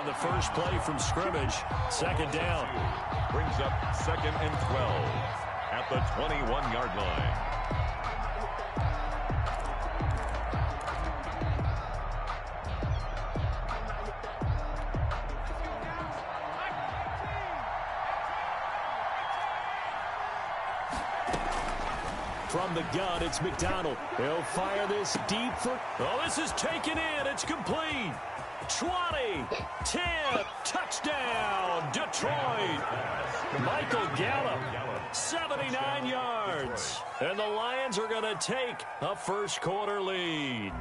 on the first play from scrimmage. Second down. Brings up 2nd and 12 at the 21-yard line. From the gun, it's McDonald. He'll fire this deep for... Oh, this is taken in. It's complete. 20, 10, touchdown, Detroit. Michael Gallup, 79 yards. And the Lions are going to take a first-quarter lead.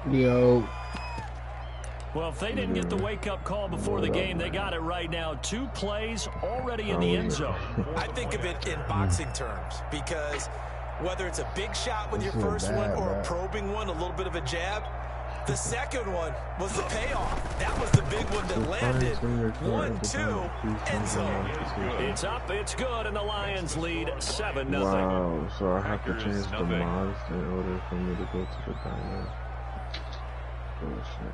Yo. Well, if they didn't get the wake-up call before the game, they got it right now. 2 plays already in the end zone. I think of it in boxing terms because whether it's a big shot with your first one or a probing one, a little bit of a jab, the second one was the payoff. That was the big one that landed. 1-2, end zone. It's up, it's good, and the Lions lead 7-0. Wow, so I have to change the mods in order for me to go to the timeout. Oh, shit.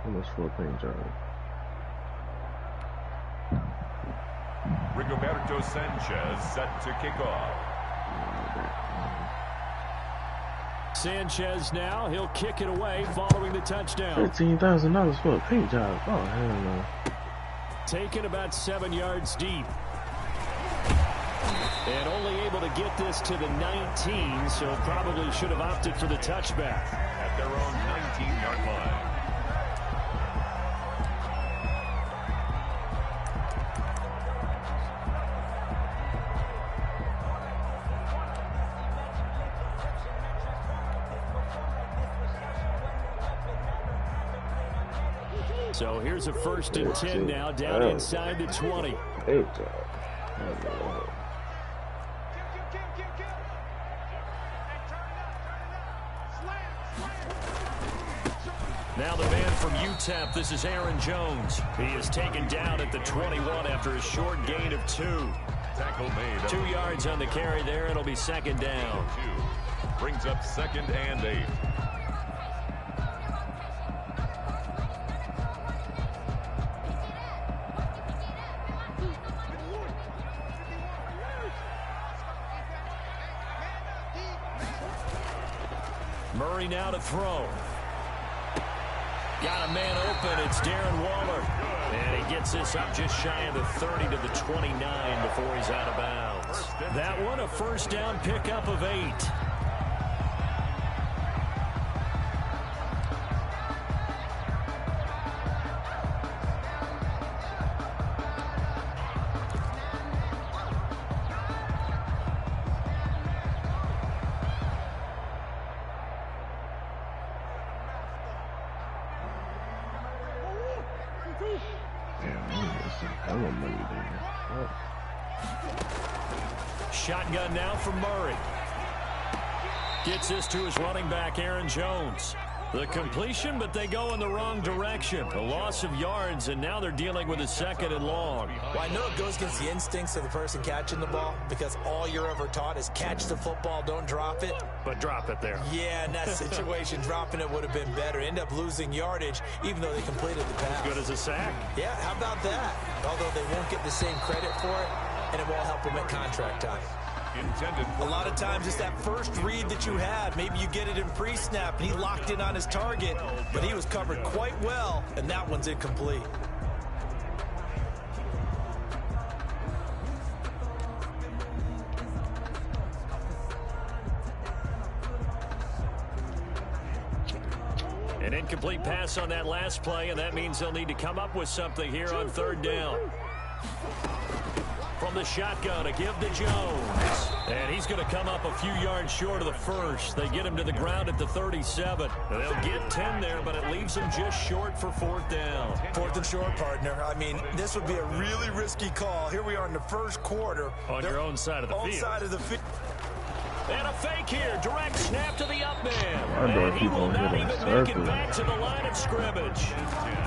Almost 4 paint job. Rigoberto Sanchez set to kick off. Sanchez now, he'll kick it away following the touchdown. $15,000 for a paint job. Oh, hell no. Taken about 7 yards deep. And only able to get this to the 19, so probably should have opted for the touchback. At their own 19-yard line. So here's a 1st and 10 now, down inside the 20. Now the man from UTEP, this is Aaron Jones. He is taken down at the 21 after a short gain of 2. Tackle made. 2 yards on the carry there. It'll be 2nd down. Brings up 2nd and 8. Murray now to throw. Got a man open. It's Darren Waller. And he gets this up just shy of the 30 to the 29 before he's out of bounds. That one, a 1st down pickup of 8. Shotgun now from Murray. Gets this to his running back, Aaron Jones. The completion, but they go in the wrong direction. A loss of yards, and now they're dealing with a 2nd and long. Well, I know it goes against the instincts of the person catching the ball because all you're ever taught is catch the football, don't drop it. But drop it there. Yeah, in that situation, dropping it would have been better. End up losing yardage, even though they completed the pass. As good as a sack. Yeah, how about that? Although they won't get the same credit for it, and it won't help them at contract time. A lot of times it's that first read that you have. Maybe you get it in pre-snap, and he locked in on his target, but he was covered quite well, and that one's incomplete. An incomplete pass on that last play, and that means they'll need to come up with something here on 3rd down. From the shotgun, a give to Jones. And he's going to come up a few yards short of the 1st. They get him to the ground at the 37. They'll get 10 there, but it leaves them just short for 4th down. 4th and short, partner. I mean, this would be a really risky call. Here we are in the 1st quarter. On your own side of the field. Side of the field. And a fake here. Direct snap to the up man. And he will not even make it back to the line of scrimmage.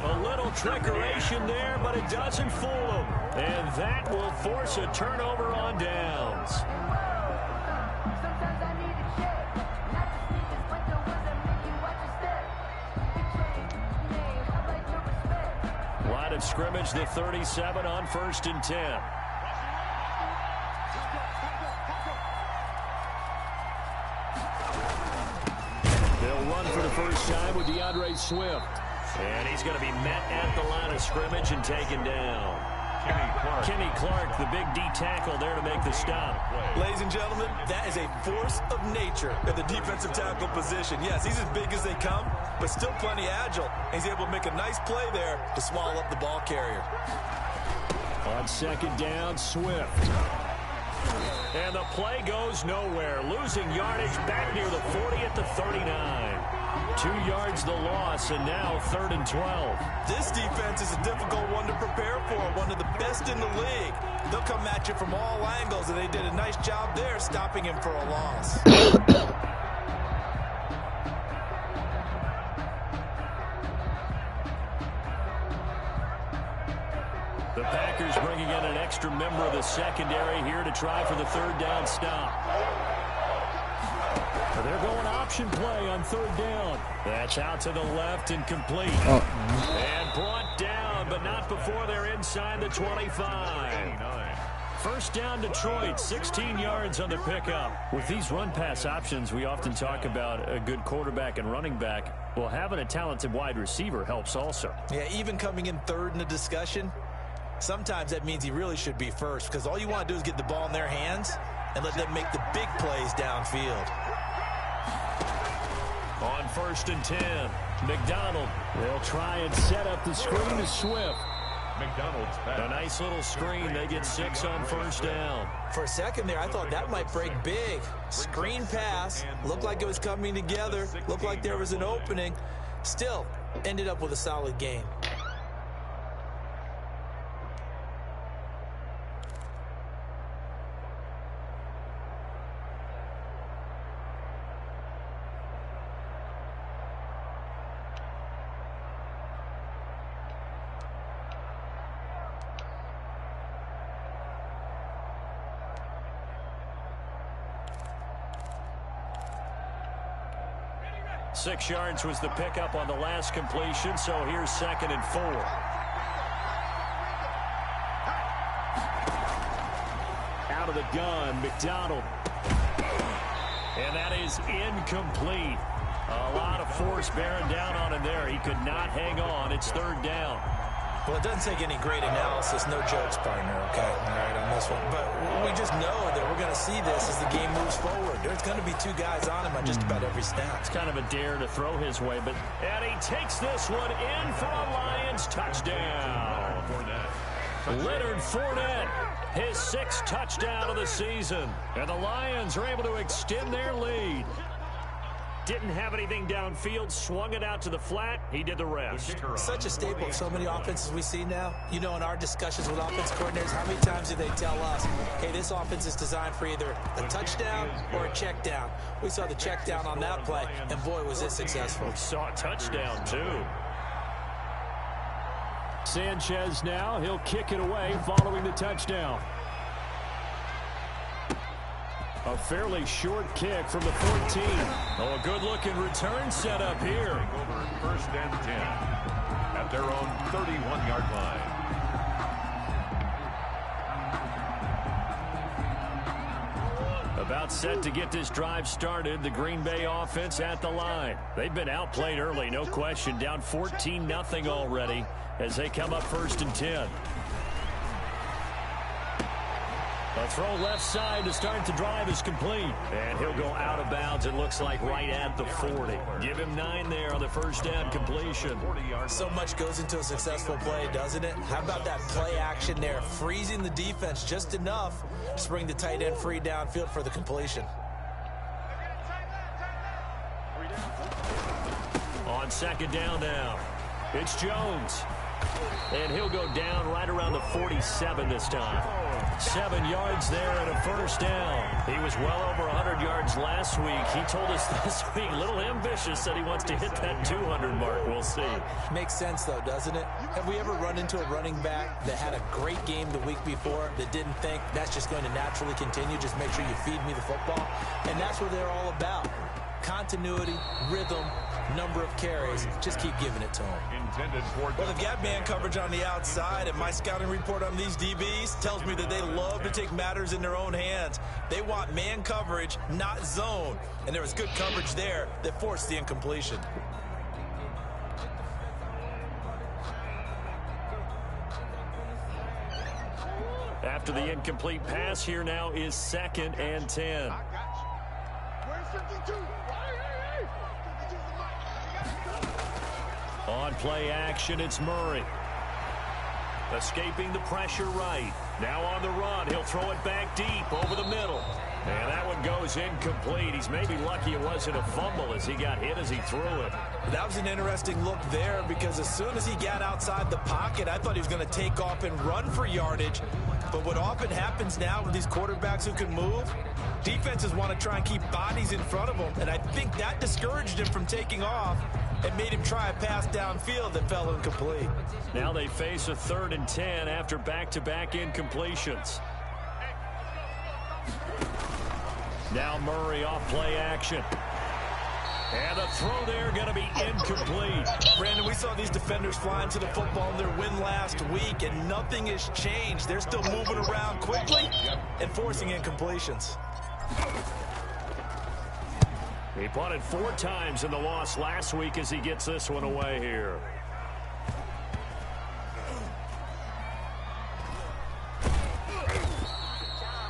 A little trickeration there, but it doesn't fool him. And that will force a turnover on downs. scrimmage, the 37 on 1st and 10. They'll run for the first time with DeAndre Swift. And he's going to be met at the line of scrimmage and taken down. Kenny Clark, the big D tackle there to make the stop. Ladies and gentlemen, that is a force of nature at the defensive tackle position. Yes, he's as big as they come, but still plenty agile. He's able to make a nice play there to swallow up the ball carrier. On 2nd down, Swift. And the play goes nowhere. Losing yardage back near the 40 at the 39. 2 yards the loss, and now 3rd and 12. This defense is a difficult one to prepare for, one of the best in the league. They'll come at you from all angles, and they did a nice job there stopping him for a loss. The Packers bringing in an extra member of the secondary here to try for the 3rd down stop. They're going option play on 3rd down. That's out to the left and complete. And brought down, but not before they're inside the 25. First down, Detroit, 16 yards on the pickup. With these run-pass options, we often talk about a good quarterback and running back. Well, having a talented wide receiver helps also. Yeah, even coming in 3rd in the discussion, sometimes that means he really should be first, because all you want to do is get the ball in their hands and let them make the big plays downfield. On 1st and 10, McDonald. They'll try and set up the screen to Swift. McDonald's pass. A nice little screen. They get 6 on 1st down. For a second there, I thought that might break big. Screen pass. Looked like it was coming together. Looked like there was an opening. Still, ended up with a solid gain. Six yards was the pickup on the last completion, so here's 2nd and 4. Out of the gun, McDonald. And that is incomplete. A lot of force bearing down on him there. He could not hang on. It's 3rd down. Well, it doesn't take any great analysis. No jokes, partner, okay? All right, on this one. But we just know that we're going to see this as the game moves forward. There's going to be 2 guys on him on just about every snap. It's kind of a dare to throw his way, but and he takes this one in for a Lions touchdown. Leonard Fournette, his 6th touchdown of the season. And the Lions are able to extend their lead. Didn't have anything downfield, swung it out to the flat. He did the rest. Such a staple of so many offenses we see now. You know, in our discussions with offense coordinators, how many times do they tell us, hey, this offense is designed for either a touchdown or a check down. We saw the check down on that play, and boy, was it successful. We saw a touchdown, too. Sanchez now, he'll kick it away following the touchdown. A fairly short kick from the 14. Oh, a good-looking return set up here. Over 1st and 10 at their own 31-yard line. About set to get this drive started. The Green Bay offense at the line. They've been outplayed early, no question. Down 14-0 already as they come up 1st and 10. A throw left side to start the drive is complete. And he'll go out of bounds, it looks like, right at the 40. Give him 9 there on the 1st down completion. So much goes into a successful play, doesn't it? How about that play action there? Freezing the defense just enough to bring the tight end free downfield for the completion. On 2nd down now, it's Jones. And he'll go down right around the 47 this time. 7 yards there and a 1st down. He was well over 100 yards last week. He told us this week, a little ambitious, said he wants to hit that 200 mark. We'll see. Makes sense, though, doesn't it? Have we ever run into a running back that had a great game the week before that didn't think that's just going to naturally continue? Just make sure you feed me the football. And that's what they're all about. Continuity, rhythm, number of carries. Just keep giving it to him. Well, they've got man coverage on the outside, and my scouting report on these DBs tells me that they love to take matters in their own hands. They want man coverage, not zone. And there was good coverage there that forced the incompletion. After the incomplete pass, here now is 2nd and 10. On play action, it's Murray. Escaping the pressure right. Now on the run. He'll throw it back deep over the middle. And that one goes incomplete. He's maybe lucky it wasn't a fumble as he got hit as he threw it. That was an interesting look there because as soon as he got outside the pocket, I thought he was going to take off and run for yardage. But what often happens now with these quarterbacks who can move, defenses want to try and keep bodies in front of them. And I think that discouraged him from taking off and made him try a pass downfield that fell incomplete. Now they face a 3rd and 10 after back-to-back incompletions. Now Murray off play action. And the throw there going to be incomplete. Brandon, we saw these defenders flying to the football in their win last week, and nothing has changed. They're still moving around quickly and forcing incompletions. He punted 4 times in the loss last week as he gets this one away here.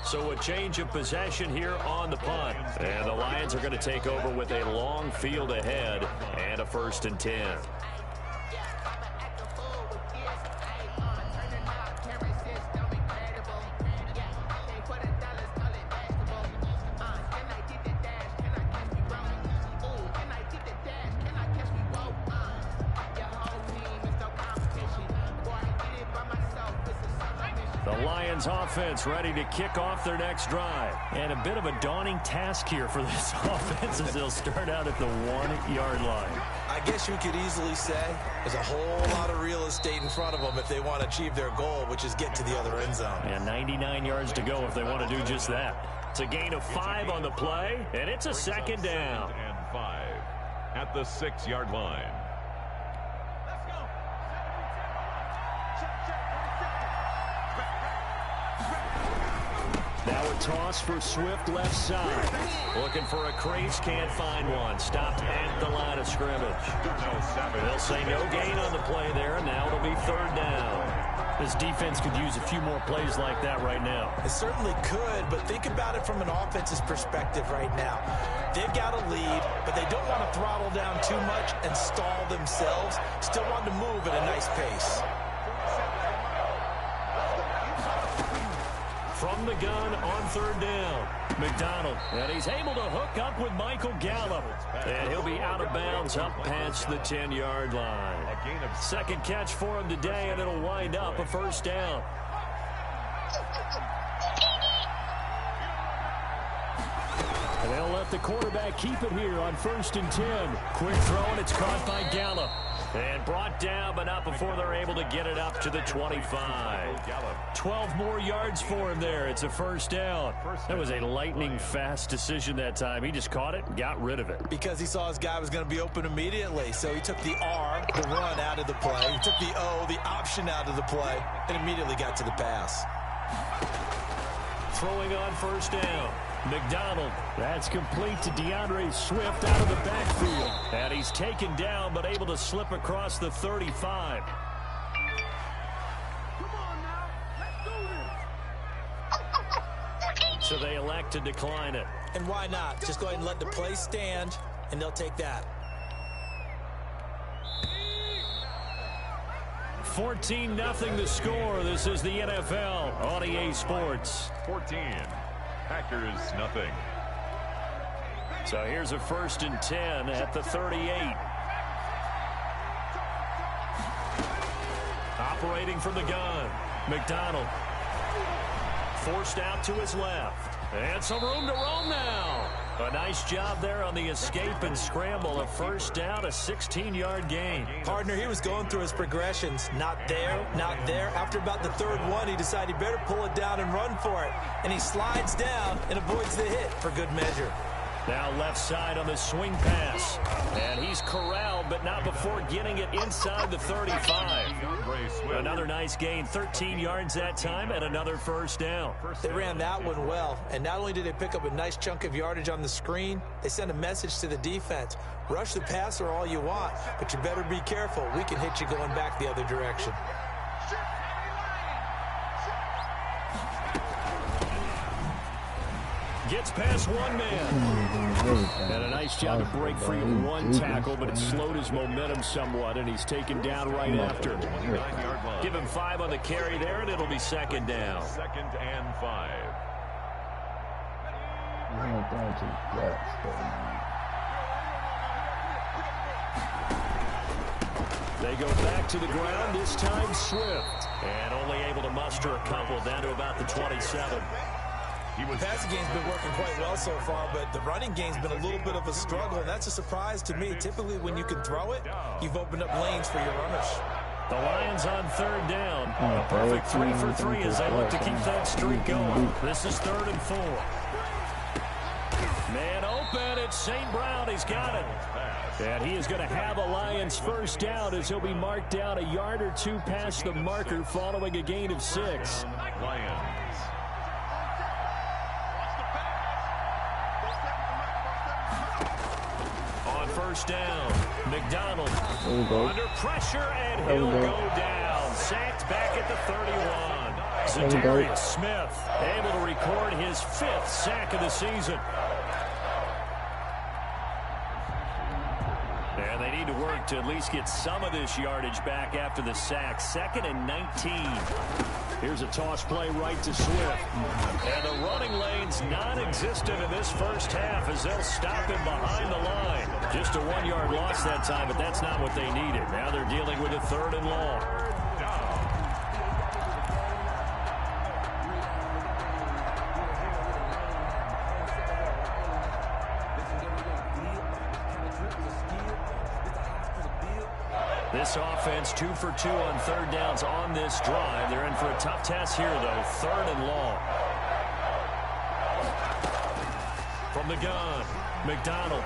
So a change of possession here on the punt. And the Lions are going to take over with a long field ahead and a 1st and 10. Offense ready to kick off their next drive. And a bit of a daunting task here for this offense as they'll start out at the 1-yard line. I guess you could easily say there's a whole lot of real estate in front of them if they want to achieve their goal, which is get to the other end zone. And 99 yards to go if they want to do just that. It's a gain of 5 on the play, and it's a 2nd down. 2nd and 5 at the 6-yard line. Now a toss for Swift left side. Looking for a crease, can't find one. Stopped at the line of scrimmage. They'll say no gain on the play there, and now it'll be 3rd down. This defense could use a few more plays like that right now. It certainly could, but think about it from an offense's perspective right now. They've got a lead, but they don't want to throttle down too much and stall themselves. Still want to move at a nice pace. From the gun on 3rd down, McDonald, and he's able to hook up with Michael Gallup, and he'll be out of bounds up past the 10-yard line. 2nd catch for him today, and it'll wind up a 1st down. And they'll let the quarterback keep it here on 1st and 10. Quick throw, and it's caught by Gallup. And brought down, but not before they're able to get it up to the 25. 12 more yards for him there. It's a 1st down. That was a lightning-fast decision that time. He just caught it and got rid of it. Because he saw his guy was going to be open immediately. So he took the R, the run, out of the play. He took the O, the option, out of the play, and immediately got to the pass. Throwing on 1st down. McDonald, that's complete to DeAndre Swift out of the backfield. And he's taken down, but able to slip across the 35. So they elect to decline it. And why not? Just go ahead and let the play stand, and they'll take that. 14-0 the score. This is the NFL on EA Sports. 14. Packers nothing. So here's a 1st and 10 at the 38. Operating from the gun. McDonald. Forced out to his left. And some room to roam now. A nice job there on the escape and scramble. A 1st down, a 16-yard gain. Partner, he was going through his progressions. Not there, not there. After about the 3rd one, he decided he better pull it down and run for it. And he slides down and avoids the hit for good measure. Now left side on the swing pass. And he's corralled, but not before getting it inside the 35. Another nice gain, 13 yards that time, and another first down. They ran that one well, and not only did they pick up a nice chunk of yardage on the screen, they sent a message to the defense. Rush the passer all you want, but you better be careful. We can hit you going back the other direction. Gets past one man. And a nice job to break free of one tackle, but it slowed his momentum somewhat, and he's taken down right after. Give him 5 on the carry there, and it'll be second down. 2nd and 5. They go back to the ground, this time Swift. And only able to muster a couple down to about the 27. The passing game's been working quite well so far, but the running game's been a little bit of a struggle, and that's a surprise to me. Typically, when you can throw it, you've opened up lanes for your runners. The Lions on 3rd down. A perfect 3 for 3 as they look to keep that streak going. This is 3rd and 4. Man open, it's St. Brown. He's got it. And he is going to have a Lions first down as he'll be marked down a yard or two past the marker following a gain of 6. Lions. On first down, McDonald under pressure, and he'll go down. Sacked back at the 31. Zadarius Smith able to record his 5th sack of the season. And they need to work to at least get some of this yardage back after the sack. 2nd and 19. Here's a toss play right to Swift. And the running lane's non-existent in this first half as they'll stop him behind the line. Just a 1-yard loss that time, but that's not what they needed. Now they're dealing with a 3rd and long. This offense 2 for 2 on 3rd downs on this drive. They're in for a tough task here, though. 3rd and long. From the gun, McDonald.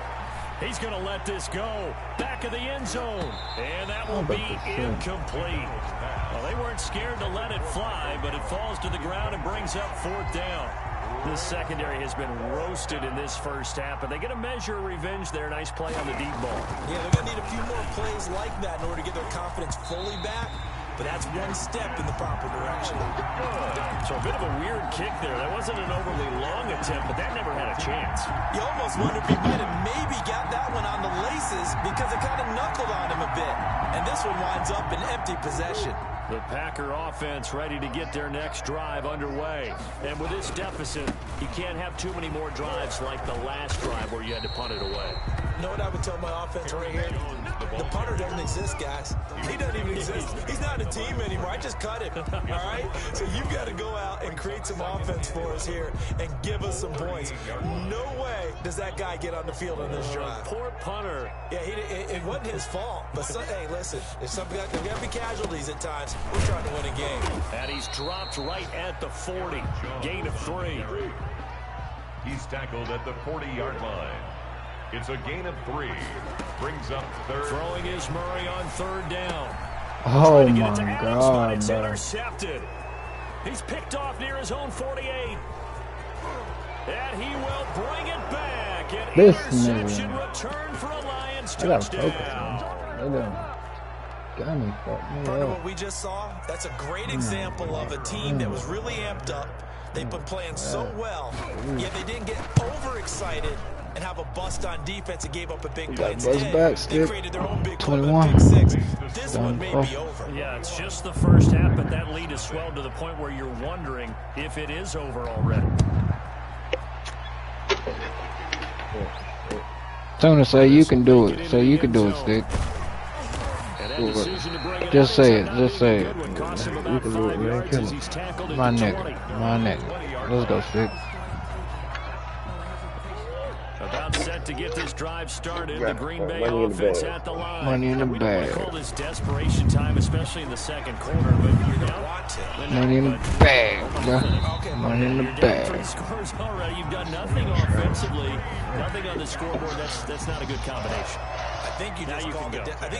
He's going to let this go. Back of the end zone. And that will be incomplete. Well, they weren't scared to let it fly, but it falls to the ground and brings up 4th down. This secondary has been roasted in this first half, but they get a measure of revenge there. Nice play on the deep ball. Yeah, they're going to need a few more plays like that in order to get their confidence fully back, but that's one step in the proper direction. So a bit of a weird kick there. That wasn't an overly long attempt, but that never had a chance. You almost wonder if he might have maybe got that one on the laces because it kind of knuckled on him a bit. And this one winds up in empty possession. The Packer offense ready to get their next drive underway. And with this deficit, you can't have too many more drives like the last drive where you had to punt it away. You know what I would tell my offense right here? The punter doesn't exist, guys. He doesn't even exist. He's not a team anymore. I just cut him, all right? So you've got to go out and create some offense for us here and give us some points. No way does that guy get on the field on this drive. Poor punter. Yeah, it wasn't his fault. But, hey, listen, there's got to be casualties at times. We're trying to win a game. And he's dropped right at the 40. Gain of 3. He's tackled at the 40-yard line. It's a gain of 3. Brings up 3rd. Throwing is Murray on 3rd down. Oh my God, it's bro. Intercepted. He's picked off near his own 48. And he will bring it back. An interception return for a Lions touchdown. Got me Part of what we just saw, that's a great example of a team that was really amped up. They've been playing so well, yet they didn't get overexcited and have a bust on defense and gave up a big play. Instead, they created their own big play with a big 6. This one may be over. Yeah, it's just the first half, but that lead has swelled to the point where you're wondering if it is over already. Tony, say you can do it. Say you can do it, Stick. Just say it. Just say it. You can do it, man. Kill him. My nigga. My nigga. Let's go, Stick. About set to get this drive started. The Green Bay offense at the line. Money in the we bag. don't want to call this desperation time, especially in the second quarter, but you're down. Money in the bag, bro. Money in the You're down bag. 3 scores already. You've done nothing offensively, nothing on the scoreboard. That's not a good combination. I think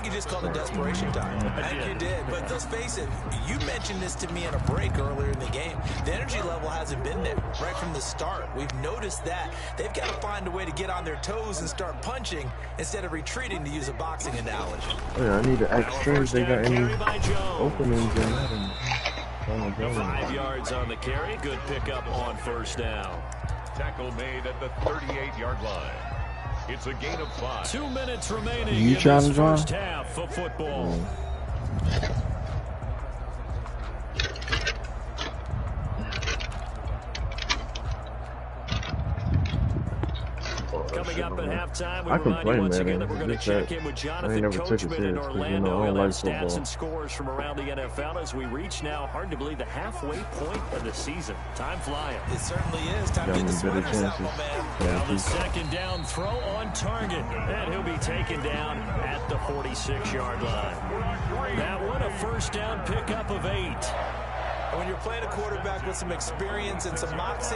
you just called it desperation time. I think you did. But let's face it, you mentioned this to me in a break earlier in the game. The energy level hasn't been there right from the start. We've noticed that. They've got to find a way to get on their toes and start punching instead of retreating, to use a boxing analogy. Yeah, I need to ask if they got any openings in that. 5 yards on the carry. Good pickup on first down. Tackle made at the 38-yard line. It's a gain of 5. 2 minutes remaining You in trying this to join? first half of football. Coming up at halftime, we remind you once again that we're going to check in with Jonathan Coachman in Orlando. He'll have stats and scores from around the NFL as we reach now, hard to believe, the halfway point of the season. Time flying. It certainly is. Time to get the sweaters out, my man. Now the second down throw on target, and he'll be taken down at the 46-yard line. That one, a first down pickup of 8. And when you're playing a quarterback with some experience and some moxie,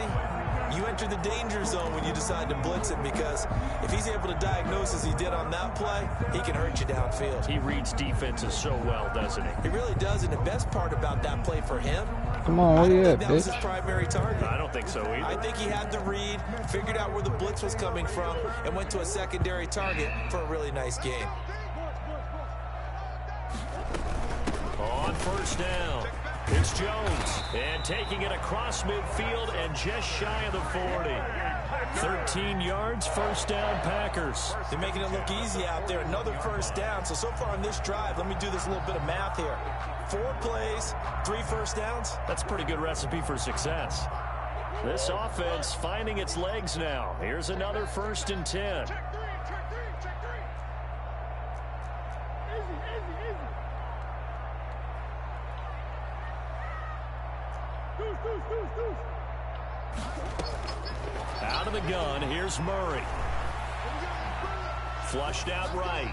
you enter the danger zone when you decide to blitz him, because if he's able to diagnose as he did on that play, he can hurt you downfield. He reads defenses so well, doesn't he? He really does, and the best part about that play for him, Come on, where you at, that was his bitch? primary target. I don't think so either. I think he had the read, figured out where the blitz was coming from, and went to a secondary target for a really nice game. On first down, it's Jones, and taking it across midfield and just shy of the 40. 13 yards, first down, Packers. They're making it look easy out there. Another first down. So far on this drive, let me do this little bit of math here. 4 plays, 3 first downs. That's a pretty good recipe for success. This offense finding its legs now. Here's another 1st and 10. Out of the gun, here's Murray. Flushed out right.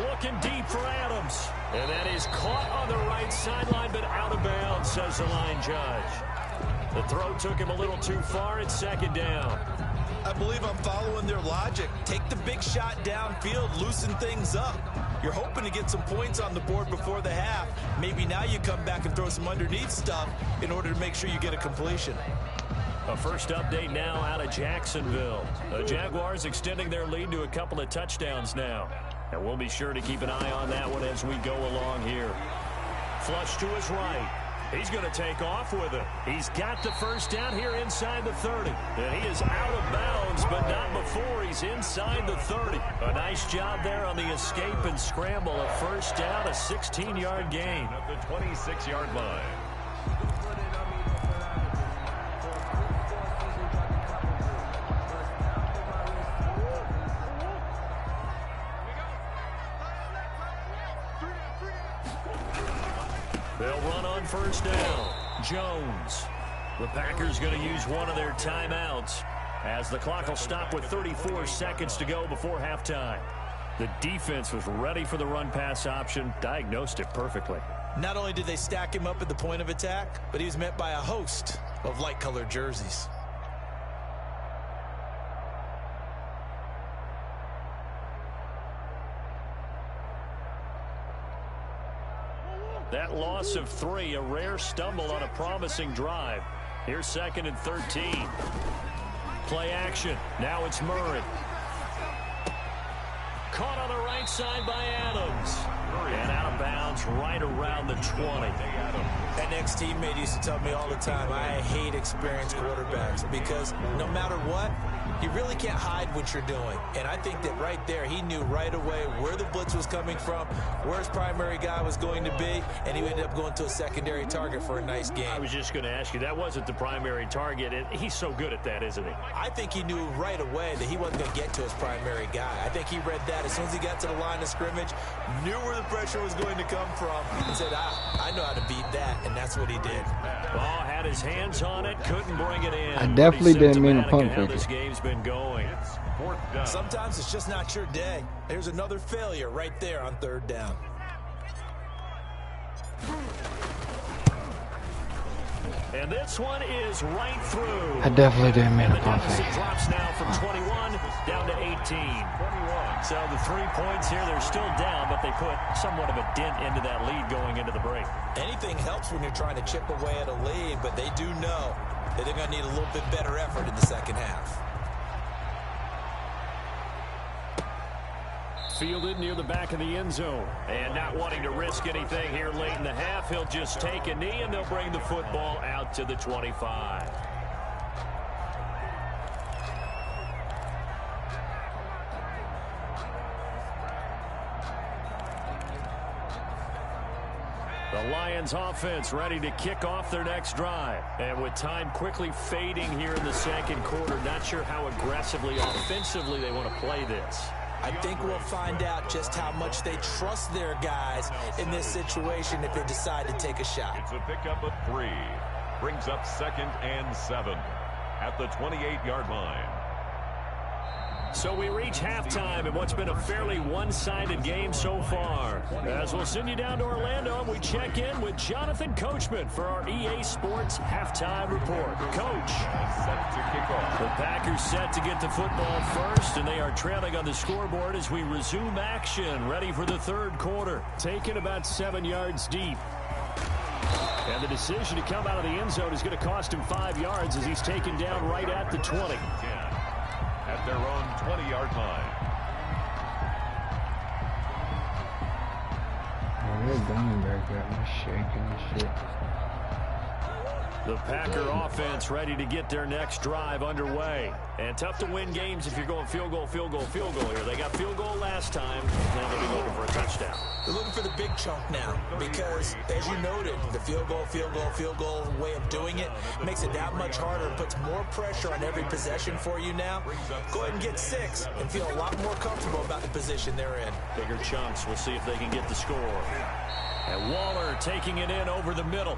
Looking deep for Adams. And that is caught on the right sideline, but out of bounds, says the line judge. The throw took him a little too far. It's 2nd down. I believe I'm following their logic. Take the big shot downfield, loosen things up. You're hoping to get some points on the board before the half. Maybe now you come back and throw some underneath stuff in order to make sure you get a completion. A first update now out of Jacksonville. The Jaguars extending their lead to a couple of touchdowns now. And we'll be sure to keep an eye on that one as we go along here. Flush to his right. He's going to take off with it. He's got the first down here inside the 30. And he is out of bounds, but not before he's inside the 30. A nice job there on the escape and scramble. A first down, a 16-yard gain. At the 26-yard line. They'll run on first down. Jones. The Packers going to use one of their timeouts as the clock will stop with 34 seconds to go before halftime. The defense was ready for the run-pass option, diagnosed it perfectly. Not only did they stack him up at the point of attack, but he was met by a host of light-colored jerseys. That loss of 3, a rare stumble on a promising drive. Here's 2nd and 13. Play action. Now it's Murray. Caught on the right side by Adams. And out of bounds right around the 20. That next teammate used to tell me all the time, I hate experienced quarterbacks because no matter what, you really can't hide what you're doing. And I think that right there, he knew right away where the blitz was coming from, where his primary guy was going to be, and he ended up going to a secondary target for a nice game. I was just going to ask you, that wasn't the primary target. He's so good at that, isn't he? I think he knew right away that he wasn't going to get to his primary guy. I think he read that as soon as he got to the line of scrimmage, knew where the pressure was going to come from, and said, I know how to beat that, and that's what he did. Ball had his hands on it, couldn't bring it in. I definitely didn't mean to pump how fake this it. game's been going. 4th down. Sometimes it's just not your day. There's another failure right there on 3rd down. And this one is right through. I definitely didn't mean to The pump deficit it. drops now from 21 down to 18. 21. So the 3 points here, they're still down, but they put somewhat of a dent into that lead going into the break. Anything helps when you're trying to chip away at a lead, but they do know that they're going to need a little bit better effort in the second half. Fielded near the back of the end zone. And not wanting to risk anything here late in the half, he'll just take a knee, and they'll bring the football out to the 25. The Lions offense ready to kick off their next drive. And with time quickly fading here in the second quarter, not sure how aggressively, offensively they want to play this. I think we'll find out just how much they trust their guys in this situation if they decide to take a shot. It's a pickup of 3. Brings up 2nd and 7 at the 28-yard line. So we reach halftime in what's been a fairly one-sided game so far. As we'll send you down to Orlando, and we check in with Jonathan Coachman for our EA Sports Halftime Report. Coach. Set to kick off. The Packers set to get the football first, and they are trailing on the scoreboard as we resume action, ready for the 3rd quarter. Taken about 7 yards deep. And the decision to come out of the end zone is going to cost him 5 yards as he's taken down right at the 20. At their own 20-yard line. Oh, they're going back there. I'm shaking and shit. The Packer offense ready to get their next drive underway. And tough to win games if you're going field goal, field goal, field goal here. They got field goal last time. Now they'll be looking for a touchdown. They're looking for the big chunk now because, as you noted, the field goal way of doing it makes it that much harder and puts more pressure on every possession for you now. Go ahead and get 6 and feel a lot more comfortable about the position they're in. Bigger chunks. We'll see if they can get the score. And Waller taking it in over the middle.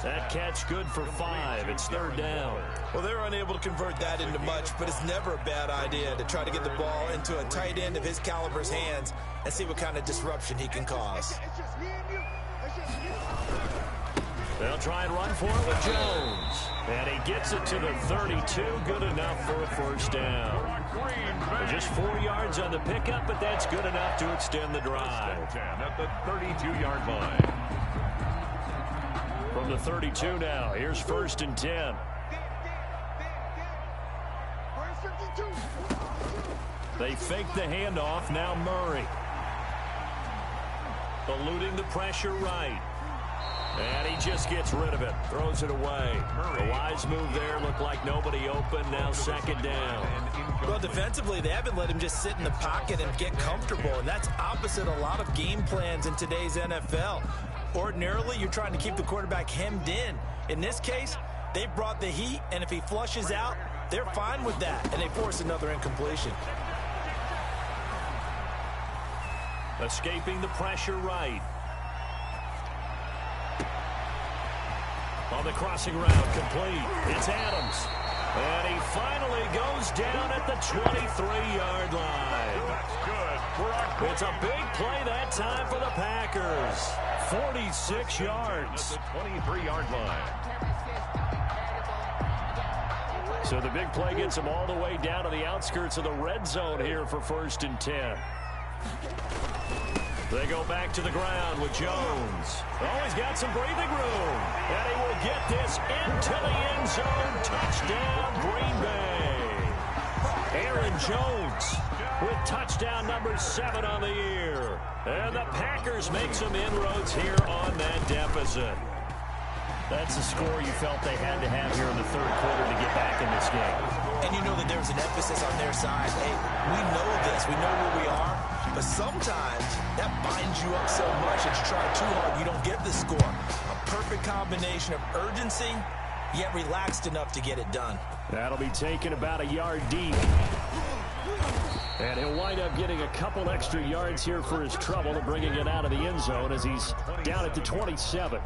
That catch good for 5. It's 3rd down. Well, they're unable to convert that into much, but it's never a bad idea to try to get the ball into a tight end of his caliber's hands and see what kind of disruption he can cause. They'll try and run for it with Jones. And he gets it to the 32. Good enough for a 1st down. They're just 4 yards on the pickup, but that's good enough to extend the drive. At the 32-yard line. From the 32 now, here's 1st and 10. They fake the handoff, now Murray. Eluding the pressure right. And he just gets rid of it, throws it away. A wise move there, looked like nobody open, now 2nd down. Well, defensively, they haven't let him just sit in the pocket and get comfortable, and that's opposite a lot of game plans in today's NFL. Ordinarily, you're trying to keep the quarterback hemmed in. In this case, they brought the heat, and if he flushes out, they're fine with that, and they force another incompletion. Escaping the pressure right. On the crossing route, complete. It's Adams. And he finally goes down at the 23-yard line. That's good. It's a big play that time for the Packers. 46 yards. At the 23-yard line. So the big play gets them all the way down to the outskirts of the red zone here for 1st and 10. They go back to the ground with Jones. Oh, he's got some breathing room. And he will get this into the end zone. Touchdown, Green Bay. Aaron Jones with touchdown number 7 on the year. And the Packers make some inroads here on that deficit. That's the score you felt they had to have here in the 3rd quarter to get back in this game. And you know that there's an emphasis on their side. Hey, we know this. We know where we are. But sometimes that binds you up so much that you try too hard, you don't get the score. A perfect combination of urgency, yet relaxed enough to get it done. That'll be taken about a yard deep. And he'll wind up getting a couple extra yards here for his trouble and bringing it out of the end zone as he's down at the 27.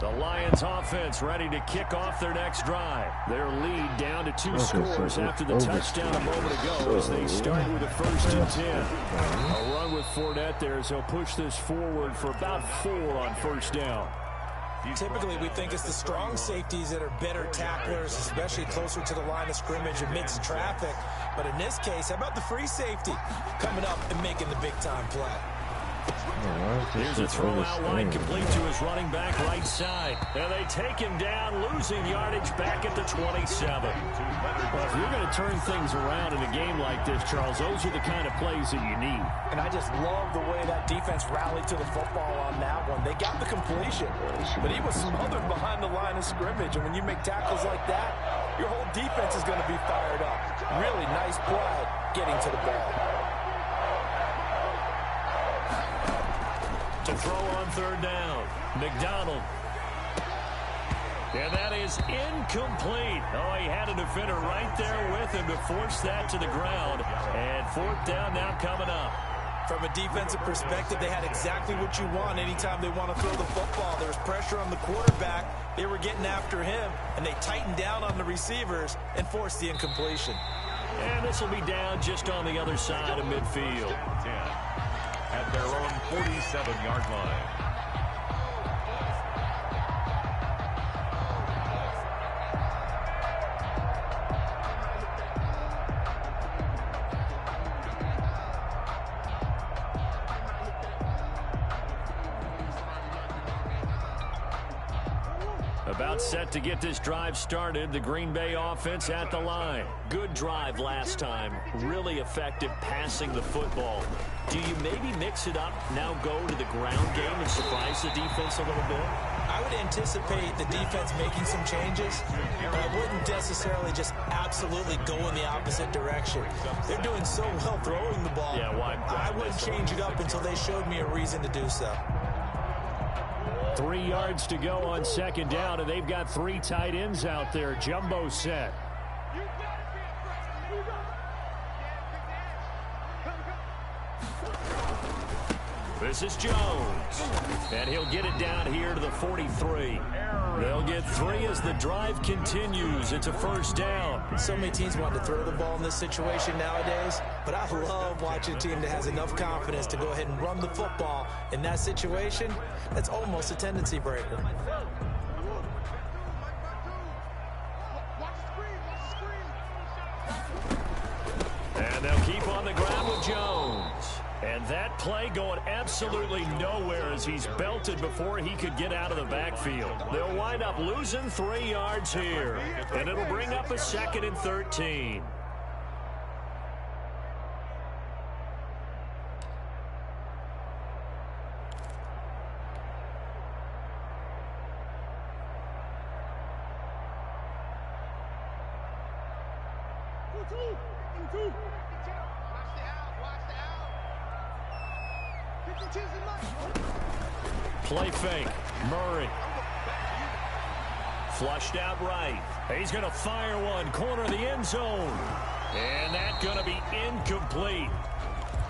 The Lions offense ready to kick off their next drive. Their lead down to 2 scores after the touchdown a moment ago as they start with a 1st and 10. A run with Fournette there as he'll push this forward for about 4 on 1st down. Typically, we think it's the strong safeties that are better tacklers, especially closer to the line of scrimmage amidst traffic. But in this case, how about the free safety coming up and making the big-time play? Here's a throw out wide, complete to his running back right side. And they take him down, losing yardage back at the 27. Well, if you're going to turn things around in a game like this, Charles, those are the kind of plays that you need. And I just love the way that defense rallied to the football on that one. They got the completion, but he was smothered behind the line of scrimmage. And when you make tackles like that, your whole defense is going to be fired up. Really nice play getting to the ball. To throw on 3rd down, McDonald. And that is incomplete. Oh, he had a defender right there with him to force that to the ground. And 4th down now coming up. From a defensive perspective, they had exactly what you want anytime they want to throw the football. There was pressure on the quarterback. They were getting after him, and they tightened down on the receivers and forced the incompletion. And this will be down just on the other side of midfield. At their own 47-yard line. About set to get this drive started. The Green Bay offense at the line. Good drive last time. Really effective passing the football. Do you maybe mix it up, now go to the ground game and surprise the defense a little bit? I would anticipate the defense making some changes, but I wouldn't necessarily just absolutely go in the opposite direction. They're doing so well throwing the ball. Yeah, why? I wouldn't change it up until they showed me a reason to do so. 3 yards to go on 2nd down, and they've got 3 tight ends out there. Jumbo set. This is Jones, and he'll get it down here to the 43. They'll get 3 as the drive continues. It's a 1st down. So many teams want to throw the ball in this situation nowadays, but I love watching a team that has enough confidence to go ahead and run the football. In that situation, that's almost a tendency breaker. And they'll keep on the ground with Jones. And that play going absolutely nowhere as he's belted before he could get out of the backfield. They'll wind up losing 3 yards here. And it'll bring up a 2nd and 13. Play fake. Murray. Flushed out right. He's going to fire one. Corner of the end zone. And that's going to be incomplete.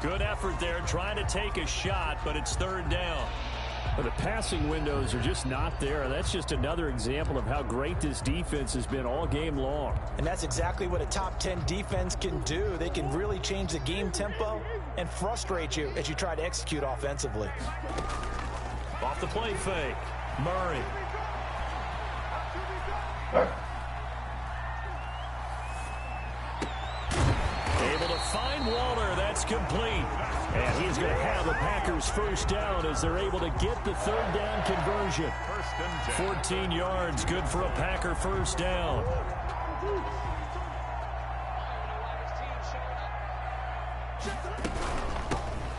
Good effort there trying to take a shot, but it's 3rd down. Well, the passing windows are just not there. That's just another example of how great this defense has been all game long. And that's exactly what a top 10 defense can do. They can really change the game tempo and frustrate you as you try to execute offensively. Off the play fake. Murray. Able to find Waller. That's complete. And he's going to have the Packers 1st down as they're able to get the 3rd down conversion. 14 yards. Good for a Packer 1st down.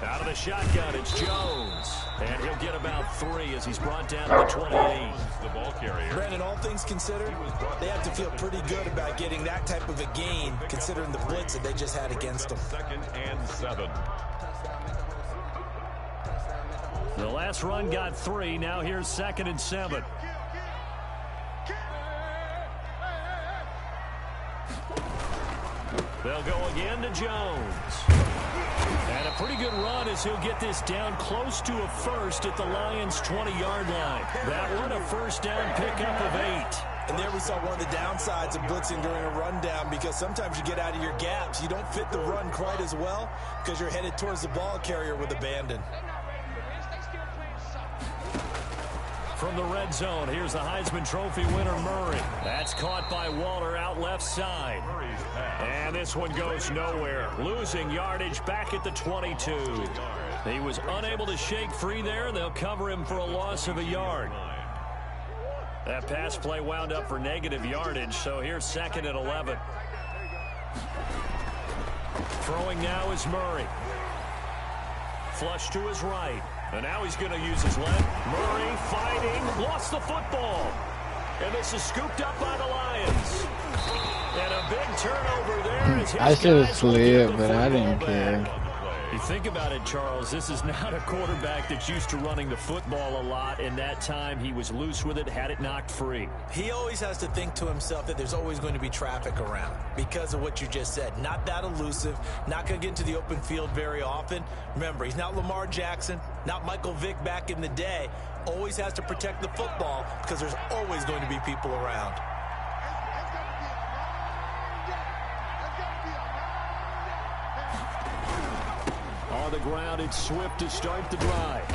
Out of the shotgun, it's Jones. And he'll get about 3 as he's brought down to the 28. The ball carrier. Brandon, all things considered, they have to feel pretty good about getting that type of a gain, considering the blitz that they just had against them. 2nd and 7. The last run got 3. Now here's 2nd and 7. They'll go again to Jones. And a pretty good run as he'll get this down close to a first at the Lions' 20-yard line. That one a first down pickup of 8. And there we saw one of the downsides of blitzing during a rundown, because sometimes you get out of your gaps. You don't fit the run quite as well because you're headed towards the ball carrier with abandon. From the red zone, here's the Heisman Trophy winner, Murray. That's caught by Waller out left side. And this one goes nowhere. Losing yardage back at the 22. He was unable to shake free there. They'll cover him for a loss of a yard. That pass play wound up for negative yardage, so here's 2nd and 11. Throwing now is Murray. Flush to his right. And now he's going to use his left. Murray fighting, lost the football. And this is scooped up by the Lions. And a big turnover there. As I should have slid, but I didn't care. You think about it, Charles, this is not a quarterback that's used to running the football a lot. In that time, he was loose with it, had it knocked free. He always has to think to himself that there's always going to be traffic around because of what you just said. Not that elusive, not going to get into the open field very often. Remember, he's not Lamar Jackson, not Michael Vick back in the day. Always has to protect the football because there's always going to be people around. On the ground, it's Swift to start the drive.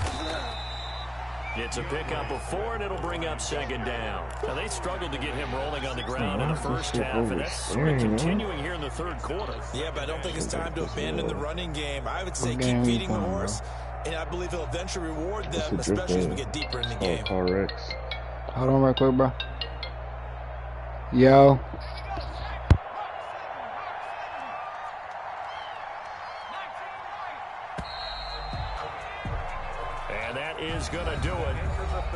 It's a pickup of 4, and it'll bring up 2nd down. Now, they struggled to get him rolling on the ground in the first half, and that's sort of continuing here in the 3rd quarter. Yeah, but I don't think it's time to abandon the running game. I would say keep feeding the horse, and I believe he'll eventually reward them, especially as we get deeper in the game. Hold on right quick, bro. Yo. Is going to do it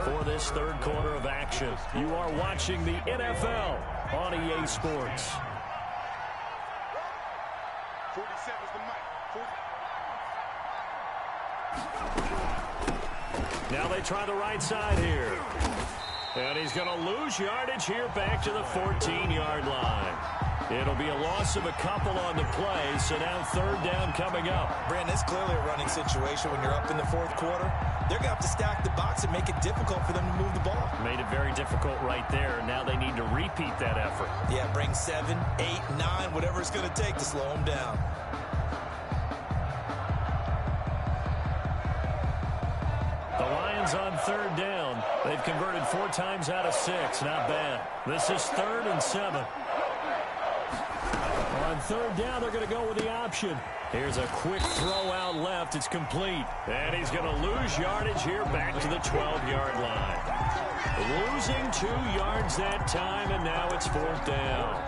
for this 3rd quarter of action. You are watching the NFL on EA Sports. 47's the mic. Now they try the right side here. And he's going to lose yardage here back to the 14-yard line. It'll be a loss of a couple on the play, so now 3rd down coming up. Brandon, it's clearly a running situation when you're up in the 4th quarter. They're going to have to stack the box and make it difficult for them to move the ball. Made it very difficult right there. Now they need to repeat that effort. Yeah, bring 7, 8, 9, whatever it's going to take to slow them down. The Lions on 3rd down. They've converted 4 times out of 6. Not bad. This is 3rd and 7. On 3rd down, they're going to go with the option. Here's a quick throw out left. It's complete. And he's going to lose yardage here back to the 12-yard line. Losing 2 yards that time, and now it's 4th down.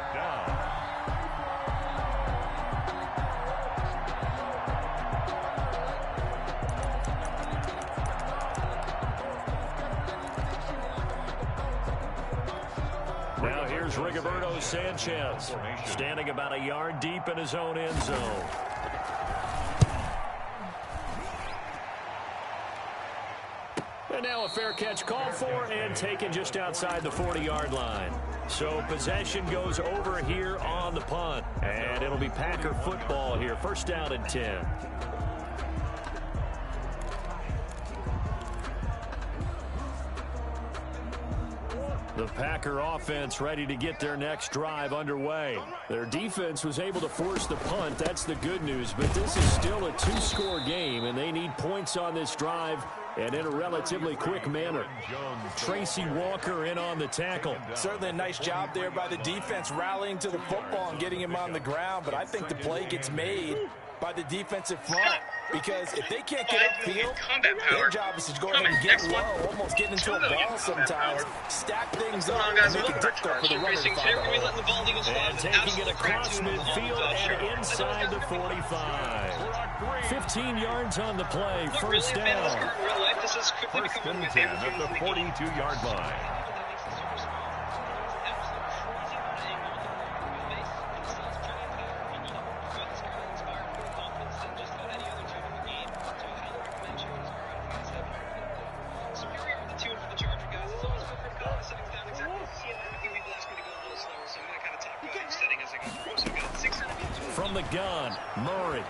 Now here's Rigoberto Sanchez, standing about a yard deep in his own end zone. And now a fair catch called for and taken just outside the 40-yard line. So possession goes over here on the punt. And it'll be Packer football here. 1st down and 10. The Packer offense ready to get their next drive underway. Their defense was able to force the punt. That's the good news. But this is still a 2-score game, and they need points on this drive and in a relatively quick manner. Tracy Walker in on the tackle. Certainly a nice job there by the defense, rallying to the football and getting him on the ground. But I think the play gets made by the defensive front, because if they can't get upfield, their job is to go ahead and get low, almost get into a ball sometimes, stack things up, and make it difficult for the runner to follow. And taking it across midfield and inside the 45. 15 yards on the play, 1st down. 1st and 10 at the 42-yard line. From the gun, Murray.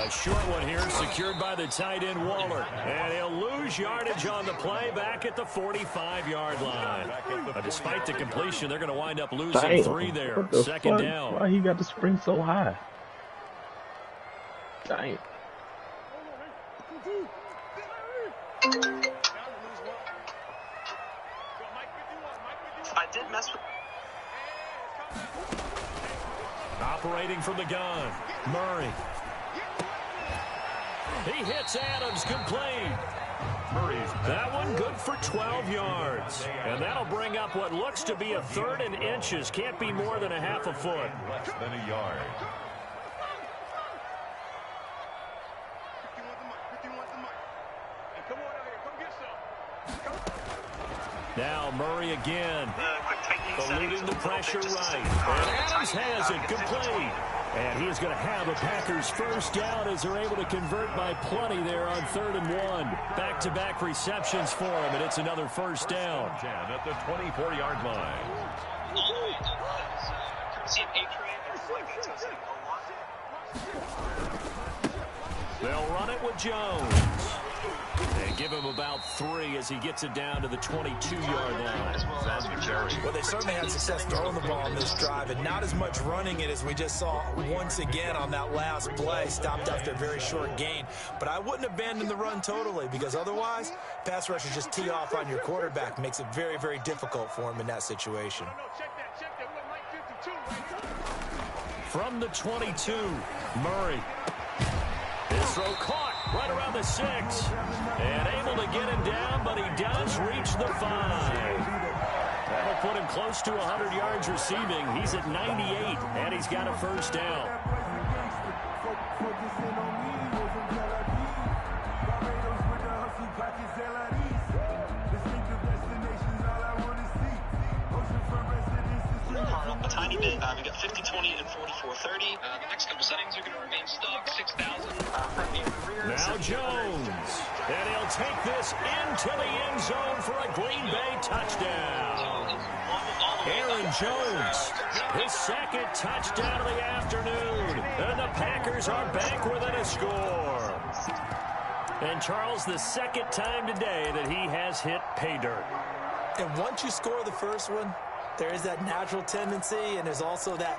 A short one here secured by the tight end Waller. And he'll lose yardage on the play back at the 45-yard line. But despite the completion, they're going to wind up losing 3 there. What the Second fuck? down. Why he got to spring so high? Dang. I did mess with. Operating from the gun, Murray. He hits Adams, complete. That one good for 12 yards. And that'll bring up what looks to be a 3rd and inches. Can't be more than a half a foot. Less than a yard. Now Murray again, eluding the pressure right. And Adams has it, complete. And he is going to have a Packers first down as they're able to convert by plenty there on 3rd and 1. Back-to-back receptions for him, and it's another first down. At the 24-yard line. They'll run it with Jones. They give him about 3 as he gets it down to the 22-yard line. Well, they certainly had success throwing the ball on this drive, and not as much running it as we just saw once again on that last play. Stopped after a very short gain. But I wouldn't abandon the run totally, because otherwise, pass rushers just tee off on your quarterback. Makes it very, very difficult for him in that situation. From the 22, Murray. This throw caught right around the 6. And able to get him down, but he does reach the 5. That'll put him close to 100 yards receiving. He's at 98, and he's got a first down. A tiny bit. We got 50, 20, and 44, 30. The next couple settings are going to remain stuck. 6,000. Now Jones. And he'll take this into the end zone for a Green Bay touchdown. Aaron Jones, his 2nd touchdown of the afternoon. And the Packers are back within a score. And Charles, the 2nd time today that he has hit pay dirt. And once you score the first one, there is that natural tendency, and there's also that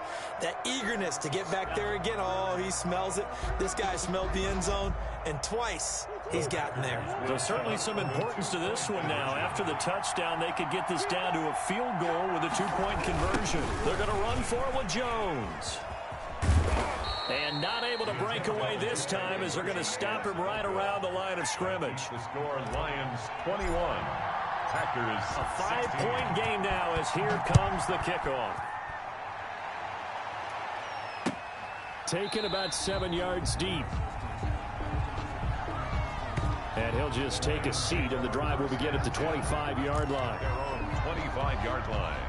eagerness to get back there again. Oh, he smells it. This guy smelled the end zone, and twice he's gotten there. There's certainly some importance to this one now. After the touchdown, they could get this down to a field goal with a 2-point conversion. They're going to run for it with Jones. And not able to break away this time as they're going to stop him right around the line of scrimmage. The score, Lions 21. Packers a 5-point game now as here comes the kickoff. Taken about 7 yards deep. And he'll just take a seat, and the drive will begin at the 25-yard line. Their own 25-yard line.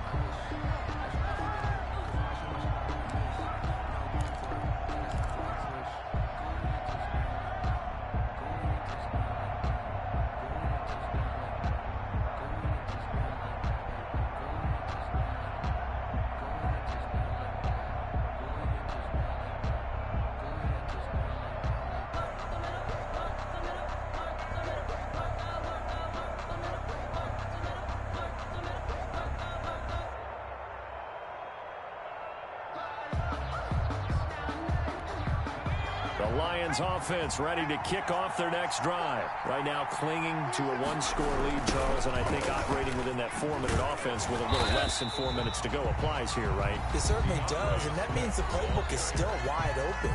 The Lions offense ready to kick off their next drive. Right now clinging to a 1-score lead, Charles, and I think operating within that 4-minute offense with a little less than 4 minutes to go applies here, right? It certainly does, and that means the playbook is still wide open.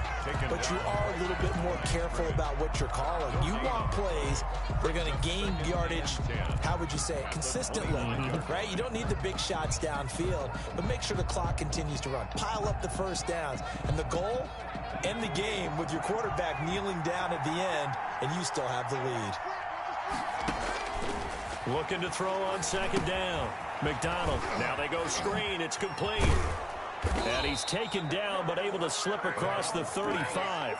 But you are a little bit more careful about what you're calling. You want plays that are going to gain yardage, how would you say it, consistently, right? You don't need the big shots downfield, but make sure the clock continues to run. Pile up the first downs, and the goal, end the game with your quarterback kneeling down at the end, and you still have the lead. Looking to throw on 2nd down. McDonald. Now they go screen. It's complete. And he's taken down, but able to slip across the 35.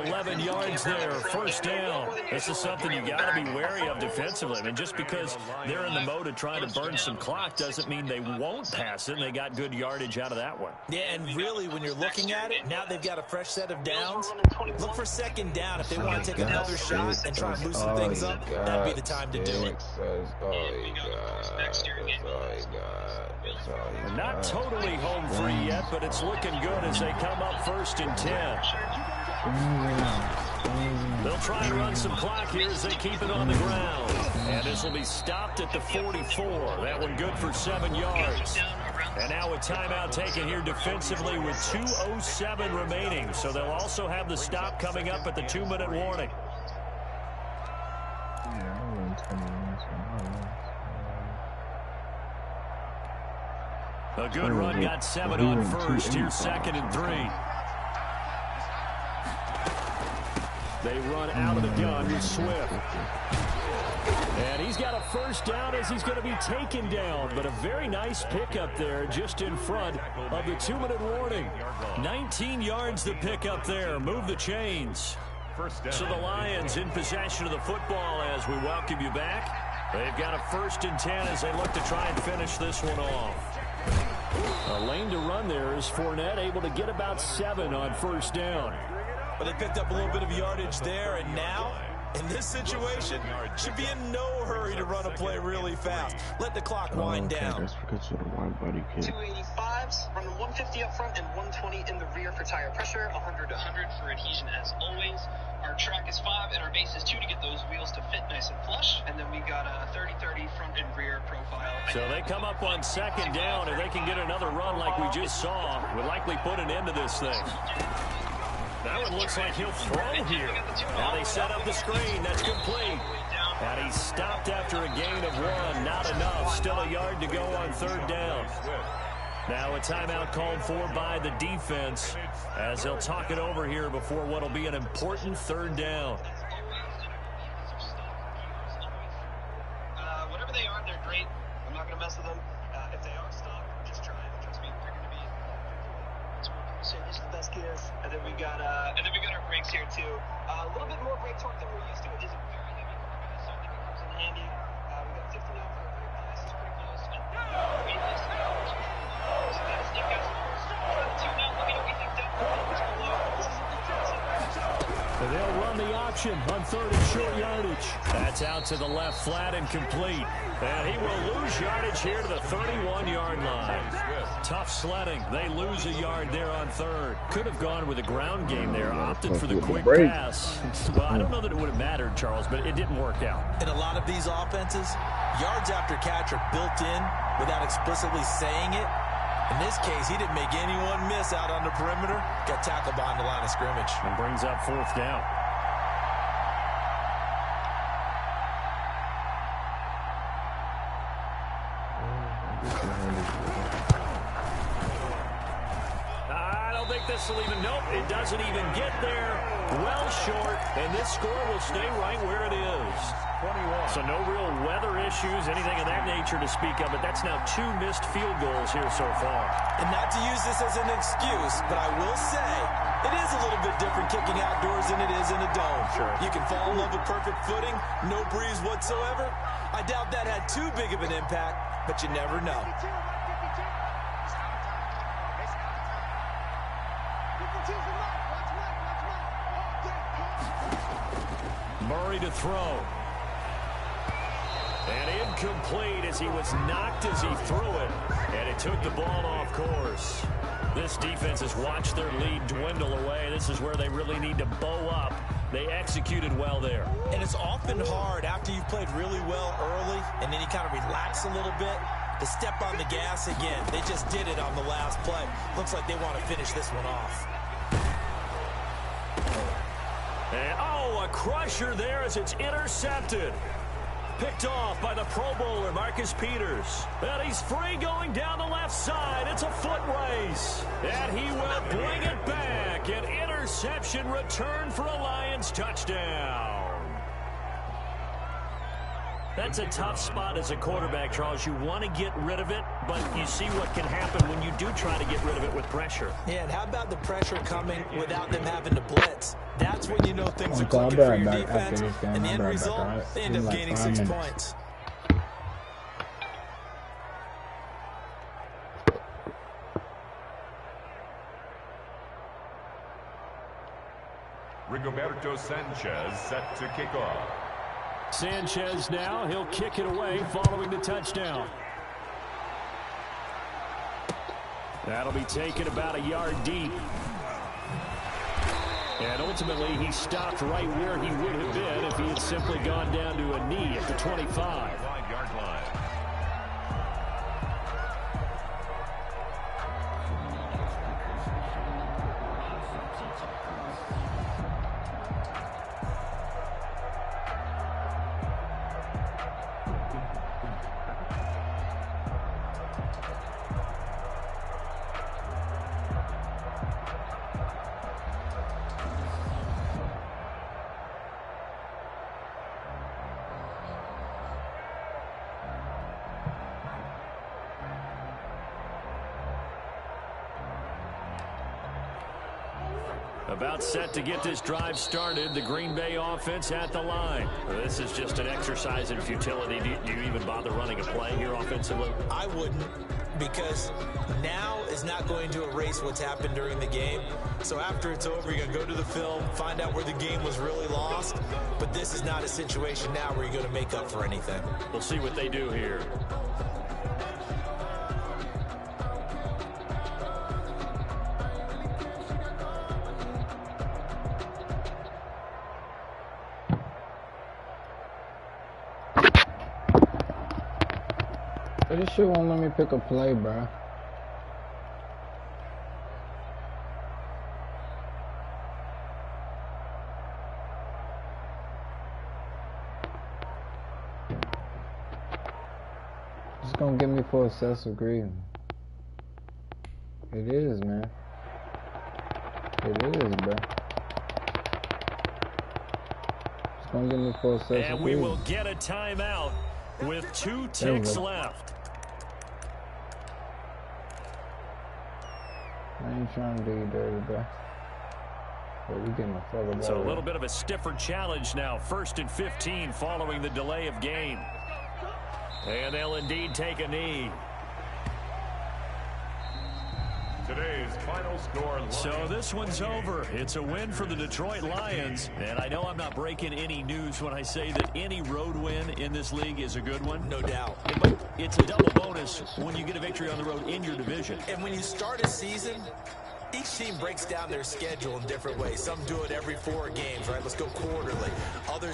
11 yards there, first down. This is something you got to be wary of defensively. I mean, just because they're in the mode of trying to burn some clock doesn't mean they won't pass it, and they got good yardage out of that one. Yeah, and really, when you're looking at it, now they've got a fresh set of downs. Look for second down. If they want to take another shot and try and loosen things up, that'd be the time to do it. Not totally home free yet, but it's looking good as they come up 1st and 10. They'll try and run some clock here as they keep it on the ground. And this will be stopped at the 44. That one good for 7 yards. And now a timeout taken here defensively with 2:07 remaining. So they'll also have the stop coming up at the 2-minute warning. A good run, got 7 on first. Here's 2nd and 3. They run out of the gun with Swift. And he's got a first down as he's going to be taken down. But a very nice pickup there just in front of the 2-minute warning. 19 yards the pickup there. Move the chains. So the Lions in possession of the football as we welcome you back. They've got a 1st and 10 as they look to try and finish this one off. A lane to run there is Fournette, able to get about 7 on first down. But they picked up a little bit of yardage there, and now, in this situation, should be in no hurry to run a play really fast. Let the clock wind down. That's because of the wide body kid. 285s, running 150 up front and 120 in the rear for tire pressure, 100 to 100 for adhesion as always. Our track is 5 and our base is 2 to get those wheels to fit nice and flush. And then we got a 30-30 front and rear profile. So they come up on 2nd down, and they can get another run like we just saw. Would likely put an end to this thing. That one looks like he'll throw here. Now they set up the screen. That's complete. And he's stopped after a gain of 1. Not enough. Still a yard to go on 3rd down. Now a timeout called for by the defense as they'll talk it over here before what will be an important 3rd down. Whatever they are, they're great. I'm not going to mess with them. If they are stopped, just try it. Trust me, they're going to be. So these are the best gears. And then we got our brakes here too. A little bit more brake torque than we're used to. It is a very heavy car, so I think it comes in handy. We got 59 for a brake pass. It's pretty close. And weightless. So that's it, guys. Two now. Let me know what you think down below. This is a good And they'll run the option on 3rd and short yardage. That's out to the left, flat and complete. And he will lose yardage here to the 31-yard line. Tough sledding. They lose a yard there on 3rd. Could have gone with a ground game there. Opted for the quick pass. Well, I don't know that it would have mattered, Charles, but it didn't work out. In a lot of these offenses, yards after catch are built in without explicitly saying it. In this case, he didn't make anyone miss out on the perimeter. Got tackled behind the line of scrimmage. And brings up 4th down. I don't think this will even, nope, it doesn't even get there. Well short, and this score will stay right where it is. 21. So no real weather issues, anything of that nature to speak of, but that's now 2 missed field goals here so far. And not to use this as an excuse, but I will say it is a little bit different kicking outdoors than it is in a dome. Sure. You can fall in love with perfect footing, no breeze whatsoever. I doubt that had too big of an impact, but you never know. Murray to throw. And incomplete as he was knocked as he threw it. And it took the ball off course. This defense has watched their lead dwindle away. This is where they really need to bow up. They executed well there. And it's often hard after you've played really well early and then you kind of relax a little bit to step on the gas again. They just did it on the last play. Looks like they want to finish this one off. And, oh, a crusher there as it's intercepted. Picked off by the Pro Bowler, Marcus Peters. And he's free going down the left side. It's a foot race. And he will bring it back. An interception return for a Lions touchdown. That's a tough spot as a quarterback, Charles. You want to get rid of it, but you see what can happen when you do try to get rid of it with pressure. Yeah, and how about the pressure coming without them having to blitz? That's when you know things are clicking for your defense, and the end result, they end up gaining 6 points. Rigoberto Sanchez set to kick off. Sanchez now, he'll kick it away following the touchdown. That'll be taken about a yard deep. And ultimately, he stopped right where he would have been if he had simply gone down to a knee at the 25. 5-yard line. About set to get this drive started. The Green Bay offense at the line. This is just an exercise in futility. Do you even bother running a play here offensively? I wouldn't, because now is not going to erase what's happened during the game. So after it's over, you're going to go to the film, find out where the game was really lost. But this is not a situation now where you're going to make up for anything. We'll see what they do here. This shit won't let me pick a play, bro. It's gonna get me for excessive greed. It is, man. It is, bro. It's gonna get me for excessive greed. And we will get a timeout with 2 ticks left. I ain't trying to do you dirty, bro. But we getting the fuck about So a little bit of a stiffer challenge now. 1st and 15 following the delay of game. And they'll indeed take a knee. Today's final score. So this one's over. It's a win for the Detroit Lions. And I know I'm not breaking any news when I say that any road win in this league is a good one. No doubt. But it's a double bonus when you get a victory on the road in your division. And when you start a season, each team breaks down their schedule in different ways. Some do it every 4 games, right? Let's go quarterly. Others